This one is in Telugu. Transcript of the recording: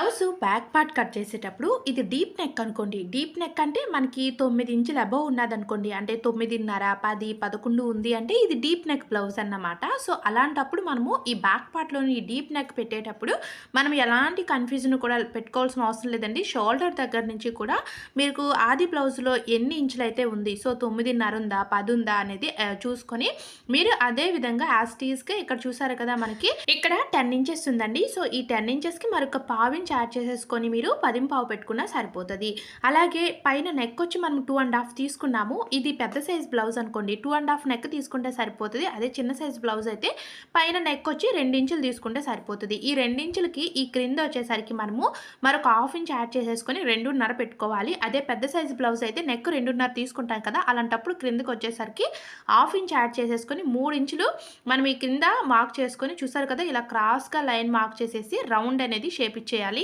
బ్లౌజ్ బ్యాక్ పార్ట్ కట్ చేసేటప్పుడు ఇది డీప్ నెక్ అనుకోండి. డీప్ నెక్ అంటే మనకి 9 ఇంచులు అబోవ్ ఉన్నదనుకోండి. అంటే 9:30, 10, 11 ఉంది అంటే ఇది డీప్ నెక్ బ్లౌజ్ అన్నమాట. సో, అలాంటప్పుడు మనము ఈ బ్యాక్ పార్ట్‌లోని ఈ డీప్ నెక్ పెట్టేటప్పుడు మనం ఎలాంటి కన్‌ఫ్యూజన్ కూడా పెట్టుకోవాల్సిన అవసరం లేదండి. షోల్డర్ దగ్గర నుంచి కూడా మీకు ఆది బ్లౌజ్‌లో ఎన్ని ఇంచులైతే ఉంది. సో, 9:30 ఉందా? 10 ఉందా? అనేది చూసుకొని మీరు అదే విధంగా యాజ్ ఇట్ ఈస్‌గా ఇక్కడ చూసారు కదా! మనకి ఇక్కడ 10 ఇంచెస్ ఉందండి. సో, ఈ 10 ఇంచెస్‌కి మరొక పావించి యాడ్ చేసేసుకొని మీరు 10 పెట్టుకున్నా సరిపోతది. అలాగే పైన నెక్ వచ్చి మనం 2 ½ తీసుకున్నాము. ఇది పెద్ద సైజ్ బ్లౌజ్ అనుకోండి. 2 ½ నెక్ తీసుకుంటే సరిపోతది. అదే చిన్న సైజ్ బ్లౌజ్ అయితే పైన నెక్ వచ్చి 2 ఇంచులు తీసుకుంటే సరిపోతది. ఈ 2 ఇంచులకి ఈ క్రింద వచ్చేసరికి మనము మరొక ½ ఇంచ్ యాడ్ చేసేసుకొని 2:30 పెట్టుకోవాలి. అదే పెద్ద సైజ్ బ్లౌజ్ అయితే నెక్ 2:30 తీసుకుంటాం కదా! అలాంటప్పుడు క్రిందకి వచ్చేసరికి ½ ఇంచ్ యాడ్ చేసేసుకొని 3 ఇంచులు మనం ఈ కింద మార్క్ చేసుకొని చూసారు కదా! ఇలా క్రాస్‌గా లైన్ మార్క్ చేసేసి రౌండ్ అనేది షేప్ ఇచ్చేయాలి.